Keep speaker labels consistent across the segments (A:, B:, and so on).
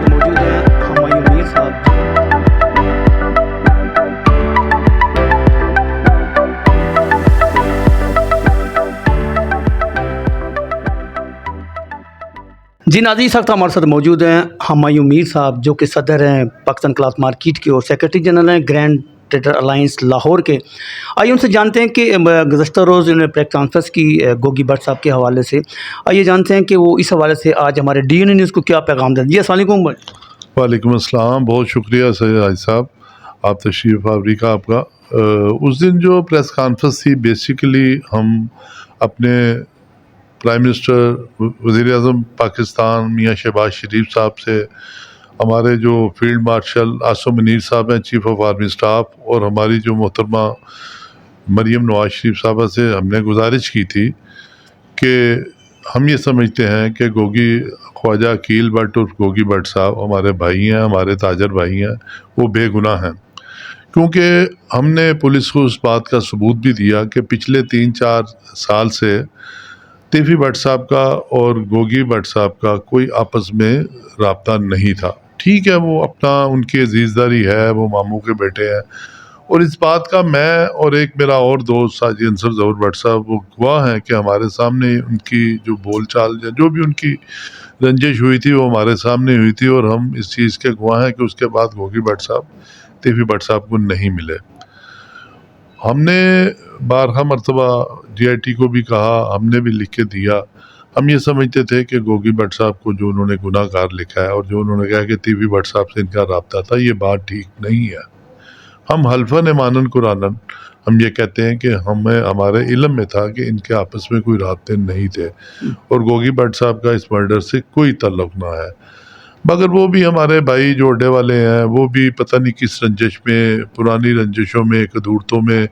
A: ساتھ موجود ہیں ہمایوں میر صاحب. جی ناظرین، اس وقت ہمارے ساتھ موجود ہیں ہمایوں میر صاحب جو کہ صدر ہیں پاکستان کلاتھ مارکیٹ کے اور سیکرٹری جنرل ہیں گرینڈ ٹریڈر الائنس لاہور کے. آئیے ان سے جانتے ہیں کہ گزشتہ روز انہوں نے پریس کانفرنس کی گوگی بٹ صاحب کے حوالے سے. آئیے جانتے ہیں کہ وہ اس حوالے سے آج ہمارے ڈی این اے نیوز کو کیا پیغام دیں. جی السلام علیکم.
B: وعلیکم السلام، بہت شکریہ سید صاحب، آپ تشریف آوری کا آپ کا. اس دن جو پریس کانفرنس تھی، بیسیکلی ہم اپنے پرائم منسٹر وزیر اعظم پاکستان میاں شہباز شریف صاحب سے، ہمارے جو فیلڈ مارشل عاصم منیر صاحب ہیں چیف آف آرمی اسٹاف، اور ہماری جو محترمہ مریم نواز شریف صاحبہ سے ہم نے گزارش کی تھی کہ ہم یہ سمجھتے ہیں کہ گوگی خواجہ عقیل بٹ اور گوگی بٹ صاحب ہمارے بھائی ہیں، ہمارے تاجر بھائی ہیں، وہ بے گناہ ہیں. کیونکہ ہم نے پولیس کو اس بات کا ثبوت بھی دیا کہ پچھلے 3-4 سال سے تیفی بٹ صاحب کا اور گوگی بٹ صاحب کا کوئی آپس میں رابطہ نہیں تھا. ٹھیک ہے، وہ اپنا ان کی عزیزداری ہے، وہ ماموں کے بیٹے ہیں، اور اس بات کا میں اور ایک میرا اور دوست ساجد انصر ظہور بٹ صاحب وہ گواہ ہیں کہ ہمارے سامنے ان کی جو بول چال یا جو بھی ان کی رنجش ہوئی تھی وہ ہمارے سامنے ہوئی تھی، اور ہم اس چیز کے گواہ ہیں کہ اس کے بعد گوگی بٹ صاحب تیفی بٹ صاحب کو نہیں ملے. ہم نے بارہا مرتبہ ڈی آئی ٹی کو بھی کہا، ہم نے بھی لکھ کے دیا. ہم یہ سمجھتے تھے کہ گوگی بٹ صاحب کو جو انہوں نے گناہ گار لکھا ہے اور جو انہوں نے کہا کہ تیفی بٹ صاحب سے ان کا رابطہ تھا، یہ بات ٹھیک نہیں ہے. ہم حلفاً ایماناً قرآناً ہم یہ کہتے ہیں کہ ہمارے علم میں تھا کہ ان کے آپس میں کوئی رابطے نہیں تھے اور گوگی بٹ صاحب کا اس مرڈر سے کوئی تعلق نہ ہے. مگر وہ بھی ہمارے بھائی جو اڈے والے ہیں، وہ بھی پتہ نہیں کس رنجش میں، پرانی رنجشوں میں، قدورتوں میں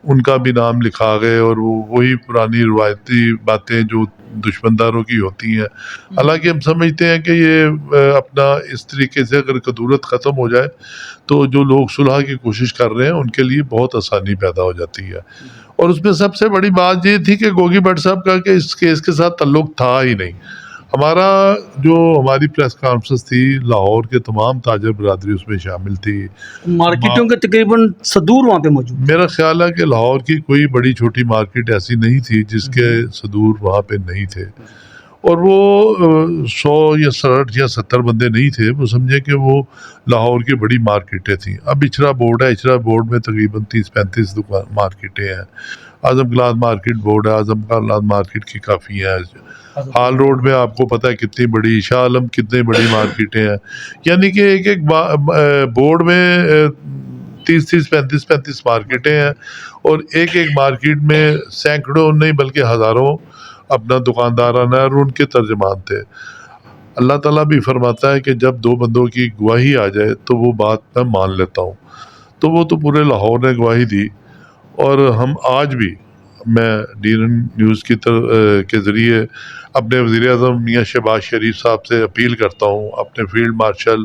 B: ان کا بھی نام لکھا گئے، اور وہی پرانی روایتی باتیں جو دشمنداروں کی ہوتی ہیں. حالانکہ ہم سمجھتے ہیں کہ یہ اپنا اس طریقے سے اگر قدورت ختم ہو جائے تو جو لوگ صلح کی کوشش کر رہے ہیں ان کے لیے بہت آسانی پیدا ہو جاتی ہے. اور اس میں سب سے بڑی بات یہ تھی کہ گوگی بٹ صاحب کا کہ اس کیس کے ساتھ تعلق تھا ہی نہیں. ہماری پریس کانفرنس تھی، لاہور کے تمام تاجر برادری اس میں شامل تھی،
A: مارکیٹوں کے تقریباً صدور وہاں پہ موجود.
B: میرا خیال ہے کہ لاہور کی کوئی بڑی چھوٹی مارکیٹ ایسی نہیں تھی جس کے صدور وہاں پہ نہیں تھے. اور وہ 100 یا 60 یا 70 بندے نہیں تھے، وہ سمجھے کہ وہ لاہور کی بڑی مارکیٹیں تھیں. اب اچرا بورڈ ہے، اچرا بورڈ میں تقریباً 30-35 مارکیٹیں ہیں. اعظم کلاتھ مارکیٹ بورڈ ہے، اعظم کلاتھ مارکیٹ کی کافی ہیں. ہال روڈ میں آپ کو پتہ ہے کتنی بڑی، شاہ عالم کتنی بڑی مارکیٹیں ہیں. یعنی کہ ایک بورڈ میں 30-35 مارکیٹیں ہیں، اور ایک مارکیٹ میں سینکڑوں نہیں بلکہ ہزاروں اپنا دکاندارانہ اور ان کے ترجمان تھے. اللہ تعالیٰ بھی فرماتا ہے کہ جب 2 بندوں کی گواہی آ جائے تو وہ بات میں مان لیتا ہوں. تو وہ تو پورے لاہور نے گواہی دی، اور ہم آج بھی میں ڈی این اے نیوز کے ذریعے اپنے وزیر اعظم میاں شہباز شریف صاحب سے اپیل کرتا ہوں، اپنے فیلڈ مارشل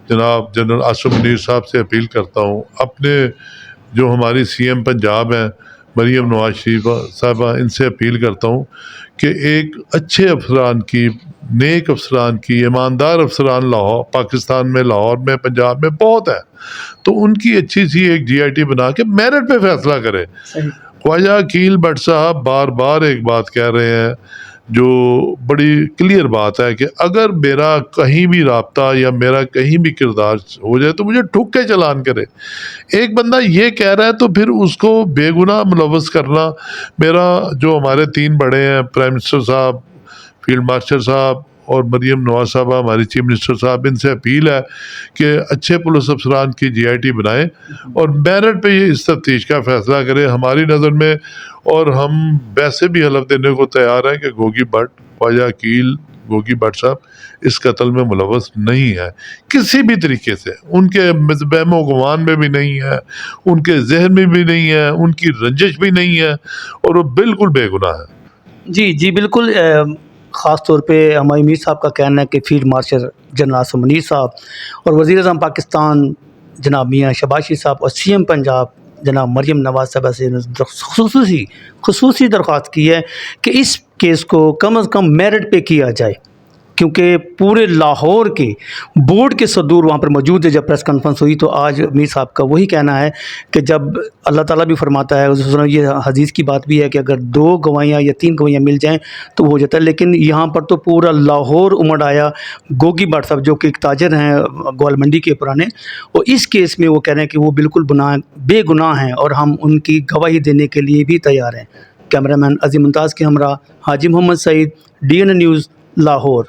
B: جناب جنرل عاصم منیر صاحب سے اپیل کرتا ہوں، اپنے جو ہماری سی ایم پنجاب ہیں مریم نواز شریف صاحبہ، ان سے اپیل کرتا ہوں کہ ایک اچھے افسران کی، نیک افسران کی، ایماندار افسران لاہور پاکستان میں، لاہور میں، پنجاب میں بہت ہیں، تو ان کی اچھی سی ایک جی آئی ٹی بنا کے میرٹ پہ فیصلہ کرے. خواجہ عقیل بٹ صاحب بار بار ایک بات کہہ رہے ہیں جو بڑی کلیئر بات ہے کہ اگر میرا کہیں بھی رابطہ یا میرا کہیں بھی کردار ہو جائے تو مجھے ٹھک کے چلان کرے. ایک بندہ یہ کہہ رہا ہے تو پھر اس کو بے گناہ ملوث کرنا. میرا جو ہمارے 3 بڑے ہیں، پرائم منسٹر صاحب، فیلڈ مارشل صاحب اور مریم نواز صاحبہ ہماری چیف منسٹر صاحب، ان سے اپیل ہے کہ اچھے پولیس افسران کی جی آئی ٹی بنائیں اور میرٹ پہ یہ اس تفتیش کا فیصلہ کرے ہماری نظر میں. اور ہم ویسے بھی حلف دینے کو تیار ہیں کہ گوگی بٹ، خواجہ عقیل گوگی بٹ صاحب اس قتل میں ملوث نہیں ہے کسی بھی طریقے سے. ان کے بہم و گمان میں بھی نہیں ہے، ان کے ذہن میں بھی نہیں ہے، ان کی رنجش بھی نہیں ہے، اور وہ بالکل بے گناہ ہے.
A: جی بالکل. خاص طور پہ ہمایوں میر صاحب کا کہنا ہے کہ field marshal general Asim Munir صاحب اور وزیر اعظم پاکستان جناب میاں شہباز شریف صاحب اور سی ایم پنجاب جناب مریم نواز صاحبہ سے خصوصی درخواست کی ہے کہ اس کیس کو کم از کم میرٹ پہ کیا جائے. کیونکہ پورے لاہور کے بورڈ کے صدور وہاں پر موجود ہے جب پریس کانفرنس ہوئی، تو آج میر صاحب کا وہی کہنا ہے کہ جب اللہ تعالیٰ بھی فرماتا ہے، یہ حدیث کی بات بھی ہے کہ اگر 2 گواہیاں یا 3 گواہیاں مل جائیں تو وہ ہو جاتا ہے، لیکن یہاں پر تو پورا لاہور امڑ آیا۔ گوگی بٹ صاحب جو کہ ایک تاجر ہیں گوال منڈی کے پرانے، اور اس کیس میں وہ کہہ رہے ہیں کہ وہ بالکل بے گناہ ہیں اور ہم ان کی گواہی دینے کے لیے بھی تیار ہیں۔ کیمرہ مین عظیم ممتاز کے ہمراہ حاجی محمد سعید، DN نیوز، لاہور۔